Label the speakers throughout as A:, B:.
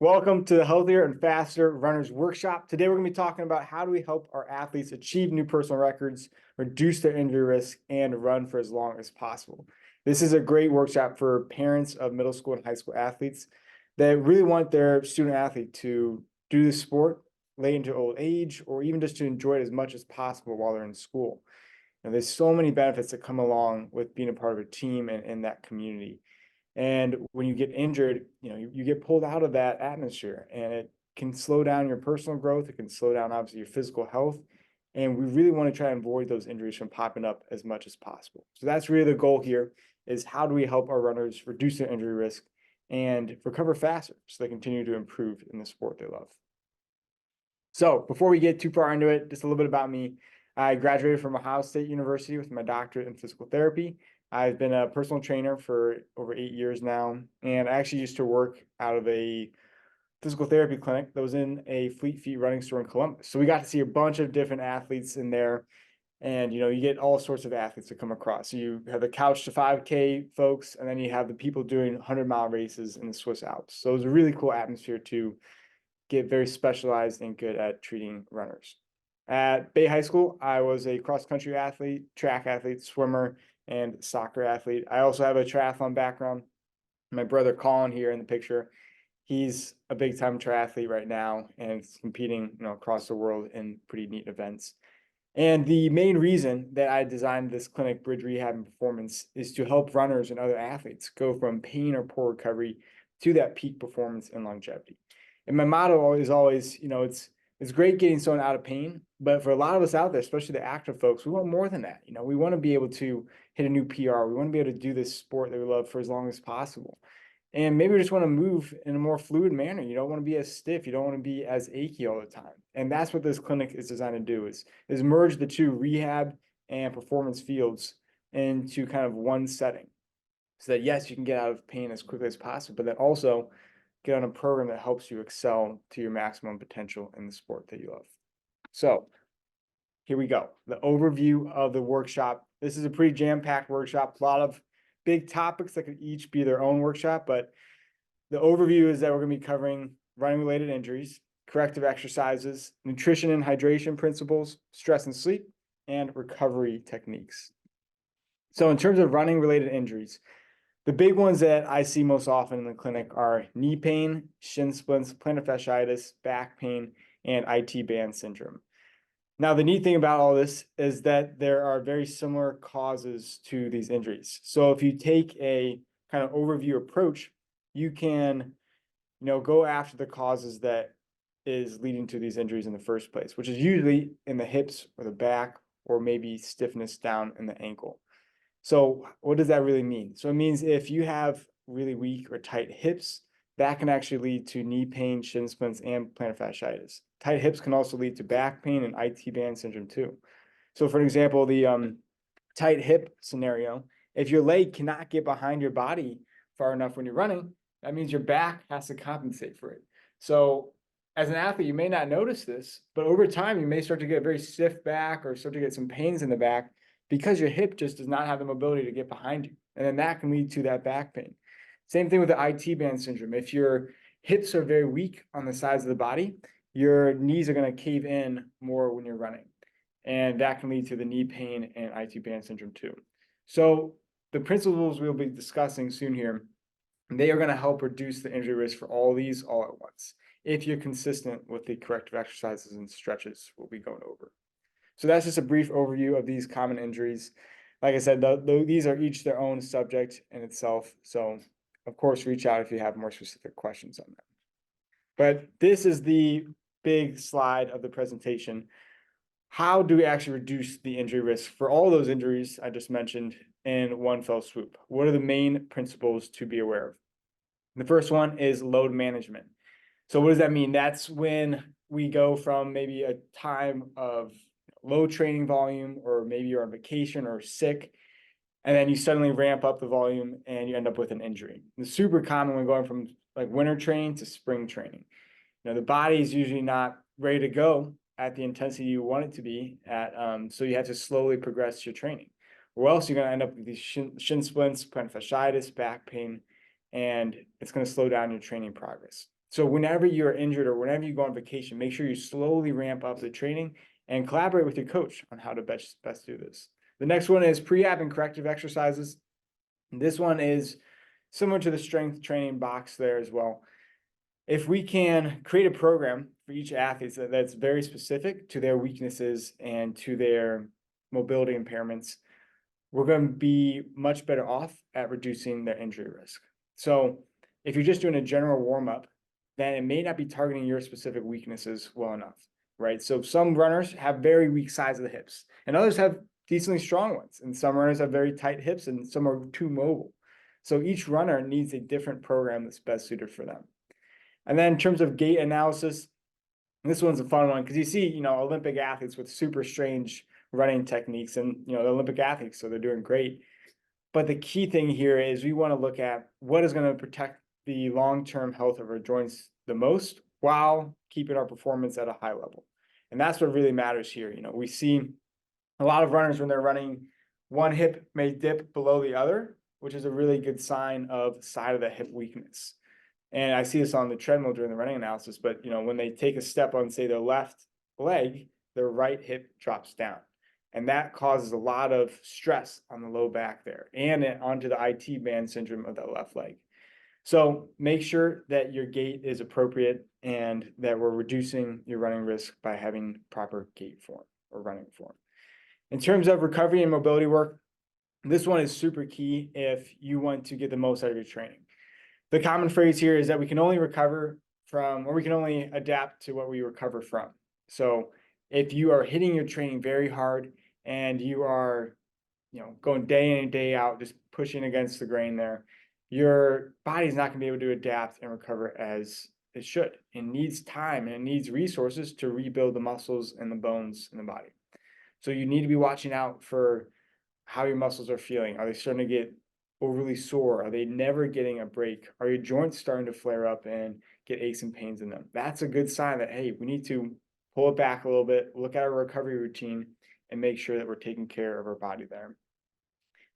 A: Welcome to the Healthier and Faster Runners Workshop. Today we're going to be talking about how do we help our athletes achieve new personal records, reduce their injury risk, and run for as long as possible. This is a great workshop for parents of middle school and high school athletes that really want their student athlete to do the sport late into old age, or even just to enjoy it as much as possible while they're in school. And there's so many benefits that come along with being a part of a team and in that community. And when you get injured, you get pulled out of that atmosphere, and it can slow down your personal growth. It can slow down, obviously, your physical health. And we really want to try and avoid those injuries from popping up as much as possible. So that's really the goal here, is how do we help our runners reduce their injury risk and recover faster so they continue to improve in the sport they love. So before we get too far into it, just a little bit about me. I graduated from Ohio State University with my doctorate in physical therapy. I've been a personal trainer for over 8 years now, and I actually used to work out of a physical therapy clinic that was in a Fleet Feet running store in Columbus. So we got to see a bunch of different athletes in there, and you get all sorts of athletes that come across. So you have the couch to 5K folks, and then you have the people doing 100-mile races in the Swiss Alps. So it was a really cool atmosphere to get very specialized and good at treating runners. At Bay High School, I was a cross-country athlete, track athlete, swimmer, and soccer athlete. I also have a triathlon background. My brother Colin here in the picture, he's a big-time triathlete right now and is competing, across the world in pretty neat events. And the main reason that I designed this clinic, Bridge Rehab and Performance, is to help runners and other athletes go from pain or poor recovery to that peak performance and longevity. And my motto is always, it's great getting someone out of pain, but for a lot of us out there, especially the active folks, we want more than that. We want to be able to hit a new PR. We want to be able to do this sport that we love for as long as possible. And maybe we just want to move in a more fluid manner. You don't want to be as stiff. You don't want to be as achy all the time. And that's what this clinic is designed to do, is merge the two rehab and performance fields into kind of one setting. So that, yes, you can get out of pain as quickly as possible, but then also get on a program that helps you excel to your maximum potential in the sport that you love. So here we go. The overview of the workshop. This is a pretty jam-packed workshop, a lot of big topics that could each be their own workshop, but the overview is that we're going to be covering running-related injuries, corrective exercises, nutrition and hydration principles, stress and sleep, and recovery techniques. So in terms of running-related injuries, the big ones that I see most often in the clinic are knee pain, shin splints, plantar fasciitis, back pain, and IT band syndrome. Now, the neat thing about all this is that there are very similar causes to these injuries. So if you take a kind of overview approach, you can, go after the causes that is leading to these injuries in the first place, which is usually in the hips or the back, or maybe stiffness down in the ankle. So what does that really mean? So it means if you have really weak or tight hips, that can actually lead to knee pain, shin splints, and plantar fasciitis. Tight hips can also lead to back pain and IT band syndrome too. So for example, the tight hip scenario, if your leg cannot get behind your body far enough when you're running, that means your back has to compensate for it. So as an athlete, you may not notice this, but over time, you may start to get a very stiff back or start to get some pains in the back because your hip just does not have the mobility to get behind you. And then that can lead to that back pain. Same thing with the IT band syndrome. If your hips are very weak on the sides of the body, your knees are going to cave in more when you're running. And that can lead to the knee pain and IT band syndrome too. So the principles we'll be discussing soon here, they are going to help reduce the injury risk for all these all at once, if you're consistent with the corrective exercises and stretches we'll be going over. So that's just a brief overview of these common injuries. Like I said, these are each their own subject in itself. So of course, reach out if you have more specific questions on that. But this is the big slide of the presentation. How do we actually reduce the injury risk for all those injuries I just mentioned in one fell swoop? What are the main principles to be aware of? The first one is load management. So what does that mean? That's when we go from maybe a time of low training volume, or maybe you're on vacation or sick, and then you suddenly ramp up the volume and you end up with an injury. It's super common when going from like winter training to spring training. The body is usually not ready to go at the intensity you want it to be at, so you have to slowly progress your training. Or else you're going to end up with these shin splints, plantar fasciitis, back pain, and it's going to slow down your training progress. So whenever you're injured or whenever you go on vacation, make sure you slowly ramp up the training and collaborate with your coach on how to best do this. The next one is prehab and corrective exercises. This one is similar to the strength training box there as well. If we can create a program for each athlete that's very specific to their weaknesses and to their mobility impairments, we're going to be much better off at reducing their injury risk. So if you're just doing a general warm-up, then it may not be targeting your specific weaknesses well enough, right? So some runners have very weak sides of the hips, and others have decently strong ones, and some runners have very tight hips, and some are too mobile. So each runner needs a different program that's best suited for them. And then in terms of gait analysis, this one's a fun one because you see, Olympic athletes with super strange running techniques, and the Olympic athletes, so they're doing great. But the key thing here is we want to look at what is going to protect the long-term health of our joints the most while keeping our performance at a high level. And that's what really matters here. We see a lot of runners when they're running, one hip may dip below the other, which is a really good sign of side of the hip weakness. And I see this on the treadmill during the running analysis, but when they take a step on, say, their left leg, their right hip drops down. And that causes a lot of stress on the low back there and onto the IT band syndrome of that left leg. So make sure that your gait is appropriate and that we're reducing your running risk by having proper gait form or running form. In terms of recovery and mobility work, this one is super key if you want to get the most out of your training. The common phrase here is that we can only recover from, or we can only adapt to what we recover from. So if you are hitting your training very hard and you are, going day in and day out, just pushing against the grain there, your body's not going to be able to adapt and recover as it should. It needs time and it needs resources to rebuild the muscles and the bones in the body. So you need to be watching out for how your muscles are feeling. Are they starting to get overly sore? Are they never getting a break? Are your joints starting to flare up and get aches and pains in them? That's a good sign that, hey, we need to pull it back a little bit, look at our recovery routine, and make sure that we're taking care of our body there.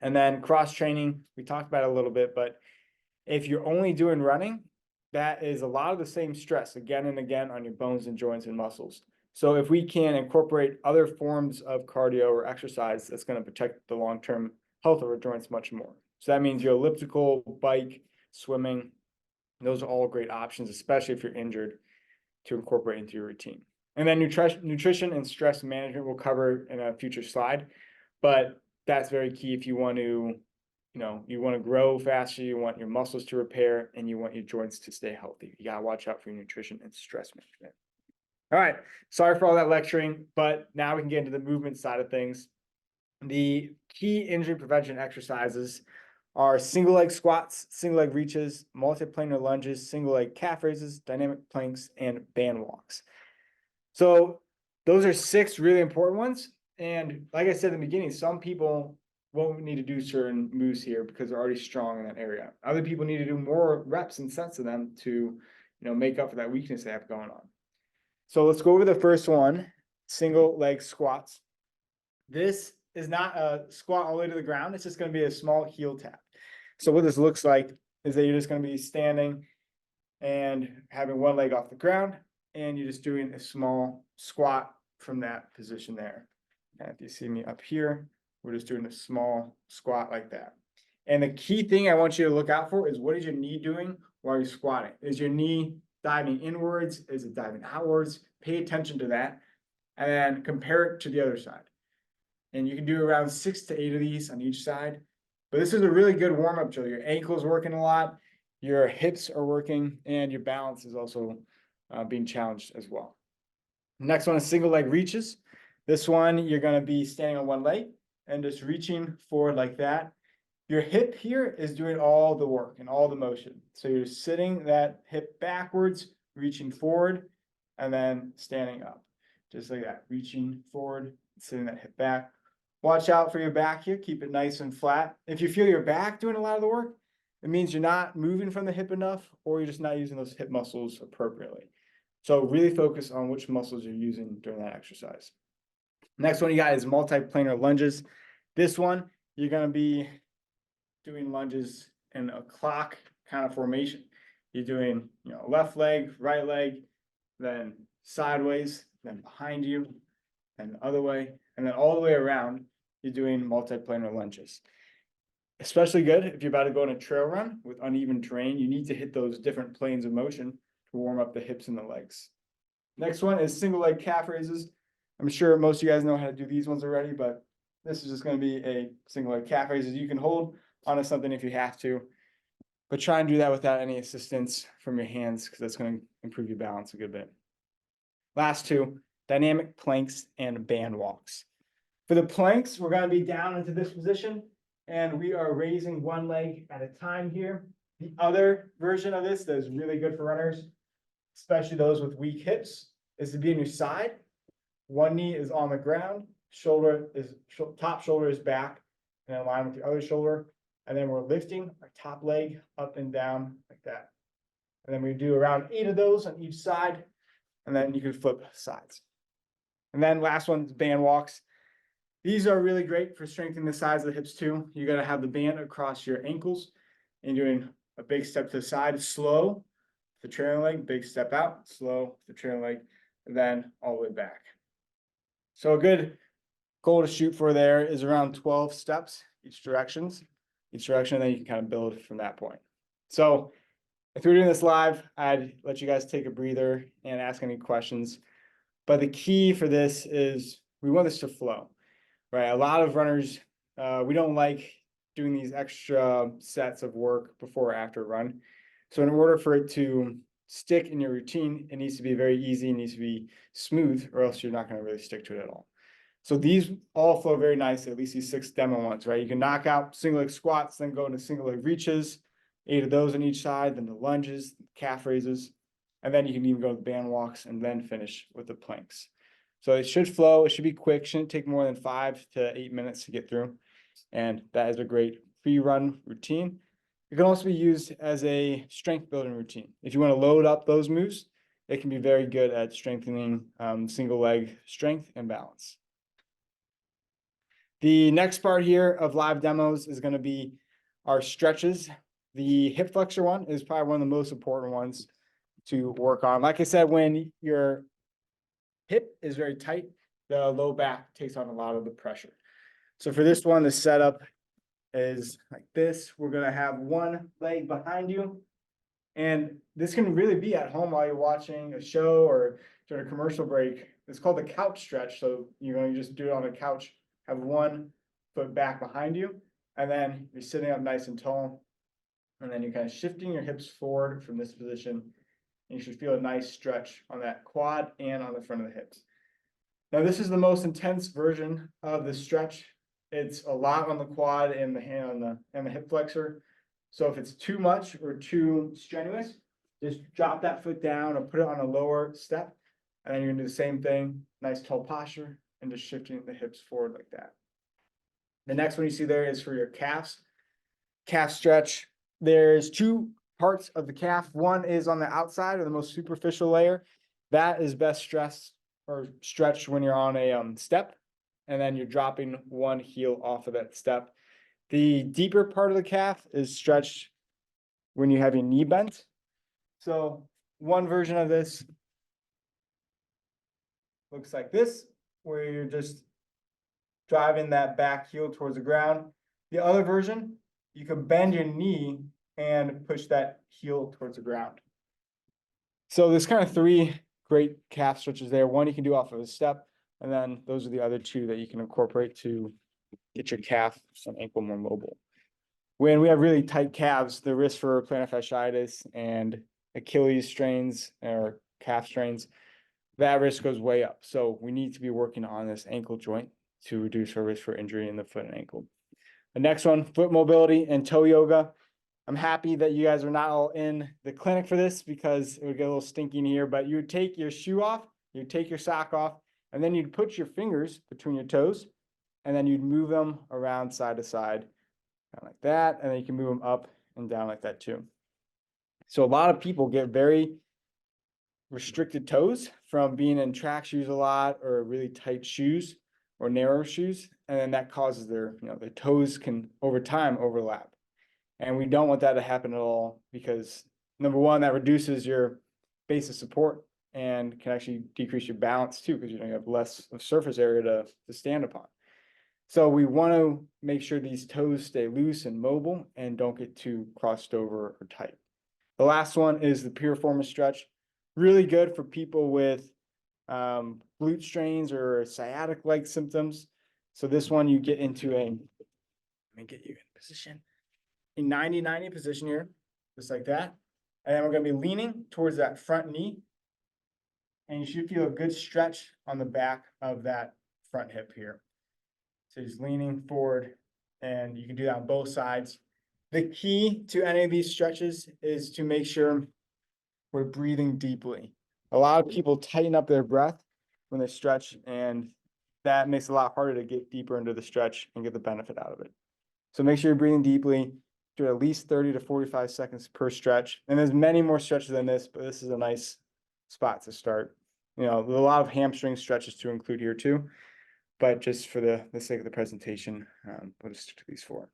A: And then cross training, we talked about it a little bit, but if you're only doing running, that is a lot of the same stress again and again on your bones and joints and muscles. So if we can incorporate other forms of cardio or exercise, that's going to protect the long-term health of our joints much more. So that means your elliptical, bike, swimming, those are all great options, especially if you're injured, to incorporate into your routine. And then nutrition and stress management we'll cover in a future slide, but that's very key if you want to, you want to grow faster, you want your muscles to repair, and you want your joints to stay healthy. You got to watch out for your nutrition and stress management. All right, sorry for all that lecturing, but now we can get into the movement side of things. The key injury prevention exercises are single leg squats, single leg reaches, multiplanar lunges, single leg calf raises, dynamic planks, and band walks. So those are 6 really important ones. And like I said in the beginning, some people won't need to do certain moves here because they're already strong in that area. Other people need to do more reps and sets of them to, make up for that weakness they have going on. So let's go over the first one, single leg squats. This is not a squat all the way to the ground. It's just going to be a small heel tap. So what this looks like is that you're just going to be standing and having one leg off the ground, and you're just doing a small squat from that position there. And if you see me up here, we're just doing a small squat like that. And the key thing I want you to look out for is, what is your knee doing while you're squatting? Is your knee diving inwards? Is it diving outwards? Pay attention to that, and then compare it to the other side. And you can do around 6 to 8 of these on each side. But this is a really good warm-up drill. Your ankle's working a lot, your hips are working, and your balance is also being challenged as well. Next one is single leg reaches. This one, you're going to be standing on one leg and just reaching forward like that. Your hip here is doing all the work and all the motion. So you're sitting that hip backwards, reaching forward, and then standing up. Just like that, reaching forward, sitting that hip back. Watch out for your back here. Keep it nice and flat. If you feel your back doing a lot of the work, it means you're not moving from the hip enough, or you're just not using those hip muscles appropriately. So really focus on which muscles you're using during that exercise. Next one you got is multiplanar lunges. This one, you're going to be doing lunges in a clock kind of formation. you're doing, left leg, right leg, then sideways, then behind you, and the other way, and then all the way around, you're doing multiplanar lunges. Especially good if you're about to go on a trail run with uneven terrain, you need to hit those different planes of motion to warm up the hips and the legs. Next one is single leg calf raises. I'm sure most of you guys know how to do these ones already, but this is just going to be a single leg calf raises. You can hold onto something if you have to, but try and do that without any assistance from your hands because that's going to improve your balance a good bit. Last two, dynamic planks and band walks. For the planks, we're going to be down into this position and we are raising one leg at a time here. The other version of this that is really good for runners, especially those with weak hips, is to be on your side. One knee is on the ground, top shoulder is back and in line with the other shoulder. And then we're lifting our top leg up and down like that. And then we do around 8 of those on each side. And then you can flip sides. And then last one is band walks. These are really great for strengthening the sides of the hips too. You're going to have the band across your ankles and doing a big step to the side, slow, the trailing leg, big step out, slow, the trailing leg, and then all the way back. So a good goal to shoot for there is around 12 steps each direction, and then you can kind of build from that point. So if we're doing this live, I'd let you guys take a breather and ask any questions. But the key for this is we want this to flow, right? A lot of runners, we don't like doing these extra sets of work before or after a run. So in order for it to stick in your routine, it needs to be very easy, it needs to be smooth, or else you're not going to really stick to it at all. So these all flow very nicely, at least these 6 demo ones, right? You can knock out single leg squats, then go into single leg reaches, 8 of those on each side, then the lunges, calf raises, and then you can even go to the band walks and then finish with the planks. So it should flow, it should be quick, shouldn't take more than 5 to 8 minutes to get through. And that is a great pre-run routine. It can also be used as a strength building routine. If you want to load up those moves, it can be very good at strengthening single leg strength and balance. The next part here of live demos is going to be our stretches. The hip flexor one is probably one of the most important ones to work on. Like I said, when your hip is very tight, the low back takes on a lot of the pressure. So for this one, the setup is like this. We're going to have one leg behind you. And this can really be at home while you're watching a show or during a commercial break. It's called the couch stretch. So you just do it on a couch, have one foot back behind you, and then you're sitting up nice and tall. And then you're kind of shifting your hips forward from this position. And you should feel a nice stretch on that quad and on the front of the hips. Now, this is the most intense version of the stretch. It's a lot on the quad and the hand and the hip flexor. So if it's too much or too strenuous, just drop that foot down or put it on a lower step. And then you're gonna do the same thing, nice tall posture, and just shifting the hips forward like that. The next one you see there is for your calves. Calf stretch. There's 2 parts of the calf. One is on the outside or the most superficial layer. That is best stretched when you're on a step, and then you're dropping one heel off of that step. The deeper part of the calf is stretched when you have your knee bent. So one version of this looks like this, where you're just driving that back heel towards the ground. The other version, you can bend your knee and push that heel towards the ground. So there's kind of 3 great calf stretches there. One you can do off of a step, and then those are the other 2 that you can incorporate to get your calf and ankle more mobile. When we have really tight calves, the risk for plantar fasciitis and Achilles strains or calf strains, that risk goes way up. So we need to be working on this ankle joint to reduce our risk for injury in the foot and ankle. The next one, foot mobility and toe yoga. I'm happy that you guys are not all in the clinic for this because it would get a little stinky in here, but you would take your shoe off, you'd take your sock off, and then you'd put your fingers between your toes, and then you'd move them around side to side, kind of like that, and then you can move them up and down like that too. So a lot of people get very restricted toes from being in track shoes a lot or really tight shoes or narrow shoes, and then that causes their toes can over time overlap. And we don't want that to happen at all because Number one, that reduces your base of support and can actually decrease your balance too, because you have less of surface area to stand upon. So we want to make sure these toes stay loose and mobile and don't get too crossed over or tight. The last one is the piriformis stretch. Really good for people with glute strains or sciatic-like symptoms. So this one you get into let me get you in position, a 90-90 position here, just like that. And then we're going to be leaning towards that front knee. And you should feel a good stretch on the back of that front hip here. So just leaning forward, and you can do that on both sides. The key to any of these stretches is to make sure we're breathing deeply. A lot of people tighten up their breath when they stretch, and that makes it a lot harder to get deeper into the stretch and get the benefit out of it. So make sure you're breathing deeply. Do at least 30 to 45 seconds per stretch. And there's many more stretches than this, but this is a nice spot to start. There's a lot of hamstring stretches to include here too, but just for the sake of the presentation, we'll just stick to these four.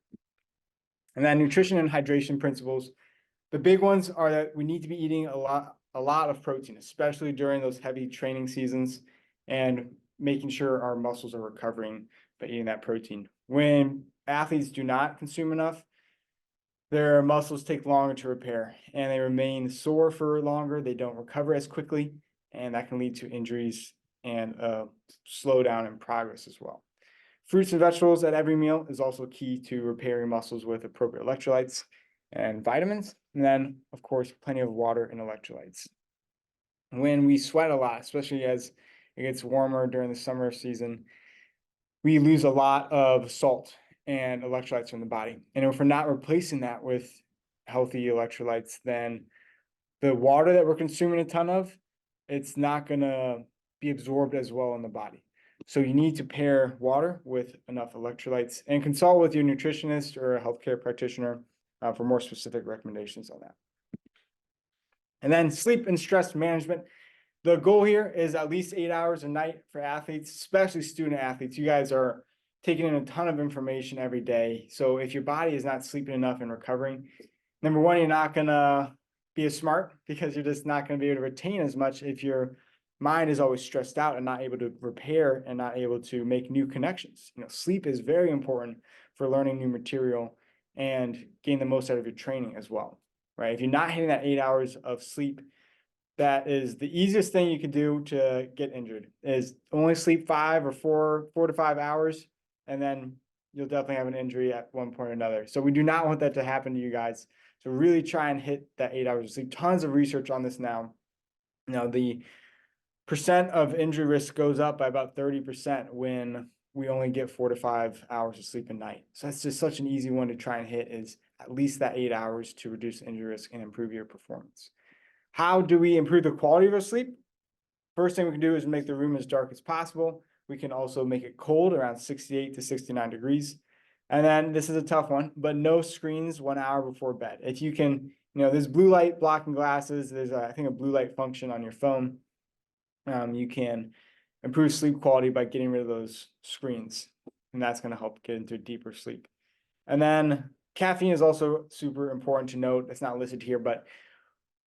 A: And then nutrition and hydration principles. The big ones are that we need to be eating a lot of protein, especially during those heavy training seasons, and making sure our muscles are recovering by eating that protein. When athletes do not consume enough, their muscles take longer to repair and they remain sore for longer. They don't recover as quickly, and that can lead to injuries and slow down in progress as well. Fruits and vegetables at every meal is also key to repairing muscles with appropriate electrolytes and vitamins. And then, of course, plenty of water and electrolytes. When we sweat a lot, especially as it gets warmer during the summer season, we lose a lot of salt and electrolytes from the body. And if we're not replacing that with healthy electrolytes, then the water that we're consuming a ton of, it's not going to be absorbed as well in the body. So you need to pair water with enough electrolytes, and consult with your nutritionist or a healthcare practitioner for more specific recommendations on that. And then sleep and stress management. The goal here is at least 8 hours a night for athletes, especially student athletes. You guys are taking in a ton of information every day. So if your body is not sleeping enough and recovering, number one, you're not going to be as smart, because you're just not going to be able to retain as much if your mind is always stressed out and not able to repair and not able to make new connections. Sleep is very important for learning new material and gain the most out of your training as well, right? If you're not hitting that 8 hours of sleep, that is the easiest thing you can do to get injured, is only sleep 4 to 5 hours, and then you'll definitely have an injury at one point or another. So we do not want that to happen to you guys. So really try and hit that 8 hours of sleep. Tons of research on this now. The percent of injury risk goes up by about 30% when we only get 4 to 5 hours of sleep a night. So that's just such an easy one to try and hit, is at least that 8 hours to reduce injury risk and improve your performance. How do we improve the quality of our sleep? First thing we can do is make the room as dark as possible. We can also make it cold, around 68 to 69 degrees. And then this is a tough one, but no screens 1 hour before bed. If you can, there's blue light blocking glasses. There's I think a blue light function on your phone. You can improve sleep quality by getting rid of those screens, and that's going to help get into deeper sleep. And then caffeine is also super important to note. It's not listed here, but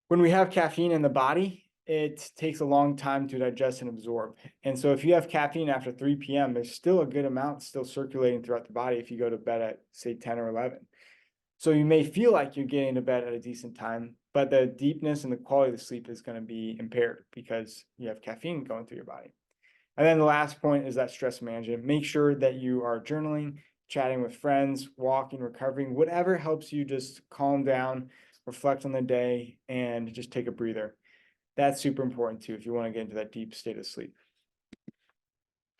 A: when we have caffeine in the body, it takes a long time to digest and absorb. And so if you have caffeine after 3 p.m., there's still a good amount still circulating throughout the body if you go to bed at, say, 10 or 11. So you may feel like you're getting to bed at a decent time, but the deepness and the quality of the sleep is going to be impaired because you have caffeine going through your body. And then the last point is that stress management. Make sure that you are journaling, chatting with friends, walking, recovering, whatever helps you just calm down, reflect on the day, and just take a breather. That's super important too if you want to get into that deep state of sleep.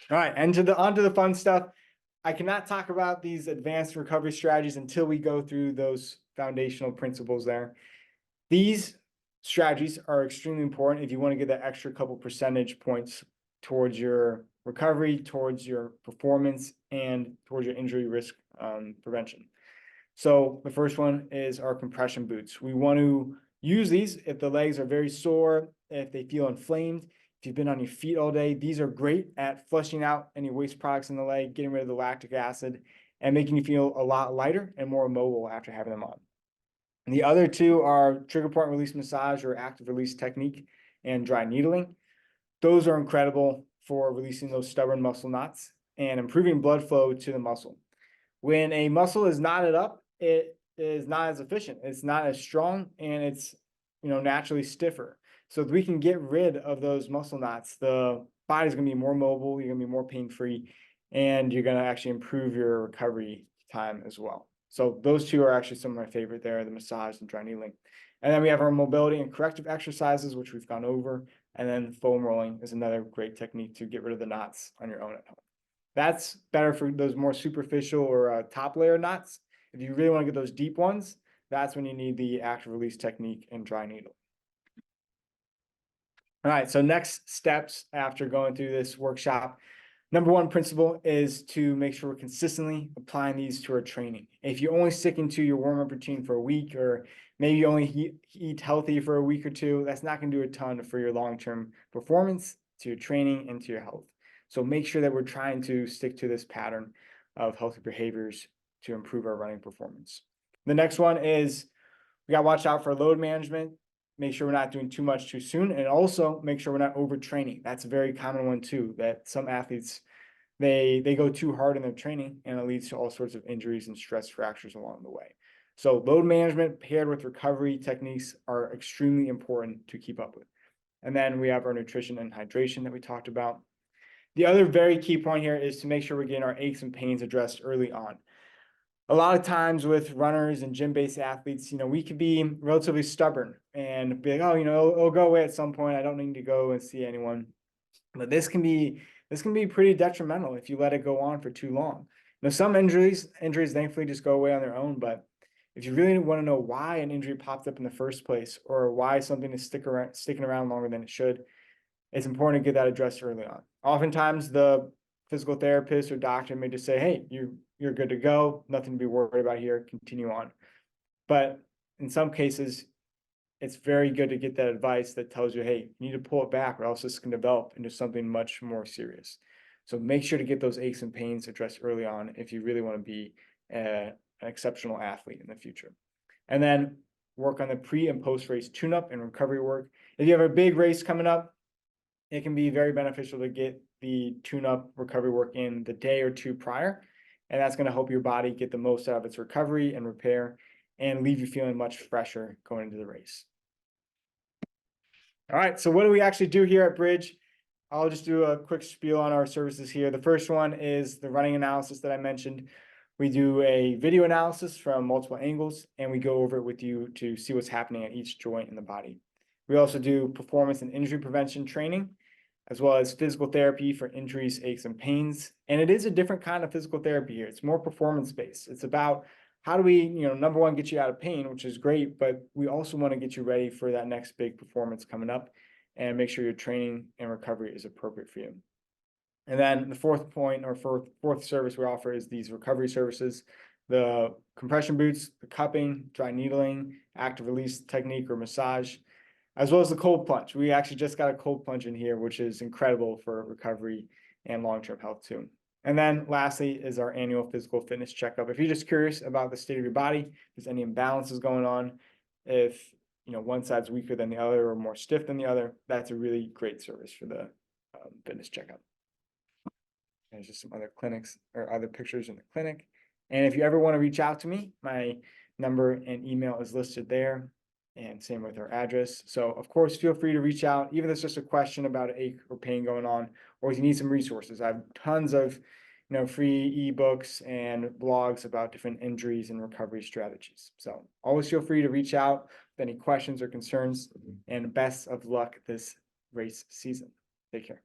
A: All right, and onto the fun stuff. I cannot talk about these advanced recovery strategies until we go through those foundational principles there. These strategies are extremely important if you want to get that extra couple percentage points towards your recovery, towards your performance, and towards your injury risk prevention. So the first one is our compression boots. We want to use these if the legs are very sore, if they feel inflamed, if you've been on your feet all day. These are great at flushing out any waste products in the leg, getting rid of the lactic acid, and making you feel a lot lighter and more mobile after having them on. And the other two are trigger point release massage or active release technique and dry needling. Those are incredible for releasing those stubborn muscle knots and improving blood flow to the muscle. When a muscle is knotted up, it is not as efficient. It's not as strong, and it's naturally stiffer. So if we can get rid of those muscle knots, the body's going to be more mobile, you're going to be more pain-free, and you're going to actually improve your recovery time as well. So those two are actually some of my favorite there, the massage and dry needling. And then we have our mobility and corrective exercises, which we've gone over. And then foam rolling is another great technique to get rid of the knots on your own at home. That's better for those more superficial or top layer knots. If you really want to get those deep ones, that's when you need the active release technique and dry needle. All right, so next steps after going through this workshop. Number one principle is to make sure we're consistently applying these to our training. If you're only sticking to your warm-up routine for a week, or maybe you only eat healthy for a week or two, that's not going to do a ton for your long-term performance, to your training, and to your health. So make sure that we're trying to stick to this pattern of healthy behaviors to improve our running performance. The next one is we got to watch out for load management. Make sure we're not doing too much too soon, and also make sure we're not overtraining. That's a very common one too, that some athletes, they go too hard in their training, and it leads to all sorts of injuries and stress fractures along the way. So load management paired with recovery techniques are extremely important to keep up with. And then we have our nutrition and hydration that we talked about. The other very key point here is to make sure we're getting our aches and pains addressed early on. A lot of times with runners and gym-based athletes, we could be relatively stubborn and be like, oh, it'll go away at some point. I don't need to go and see anyone. But this can be pretty detrimental if you let it go on for too long. Some injuries thankfully just go away on their own. But if you really want to know why an injury popped up in the first place, or why something is sticking around longer than it should, it's important to get that addressed early on. Oftentimes, the physical therapist or doctor may just say, hey, you're good to go, nothing to be worried about here, continue on. But in some cases, it's very good to get that advice that tells you, hey, you need to pull it back, or else this can develop into something much more serious. So make sure to get those aches and pains addressed early on if you really want to be an exceptional athlete in the future. And then work on the pre and post-race tune-up and recovery work. If you have a big race coming up, it can be very beneficial to get the tune-up recovery work in the day or two prior, and that's going to help your body get the most out of its recovery and repair and leave you feeling much fresher going into the race. All right, so what do we actually do here at Bridge? I'll just do a quick spiel on our services here. The first one is the running analysis that I mentioned. We do a video analysis from multiple angles, and we go over it with you to see what's happening at each joint in the body. We also do performance and injury prevention training, as well as physical therapy for injuries, aches, and pains. And it is a different kind of physical therapy here. It's more performance-based. It's about how do we, number one, get you out of pain, which is great, but we also want to get you ready for that next big performance coming up and make sure your training and recovery is appropriate for you. And then the fourth point, or fourth service we offer, is these recovery services: the compression boots, the cupping, dry needling, active release technique or massage, as well as the cold plunge. We actually just got a cold plunge in here, which is incredible for recovery and long-term health too. And then lastly is our annual physical fitness checkup. If you're just curious about the state of your body, if there's any imbalances going on, if one side's weaker than the other or more stiff than the other, that's a really great service for the fitness checkup. There's just some other clinics or other pictures in the clinic. And if you ever want to reach out to me, my number and email is listed there, and same with our address. So of course, feel free to reach out, even if it's just a question about an ache or pain going on, or if you need some resources. I have tons of free ebooks and blogs about different injuries and recovery strategies. So always feel free to reach out with any questions or concerns, and best of luck this race season. Take care.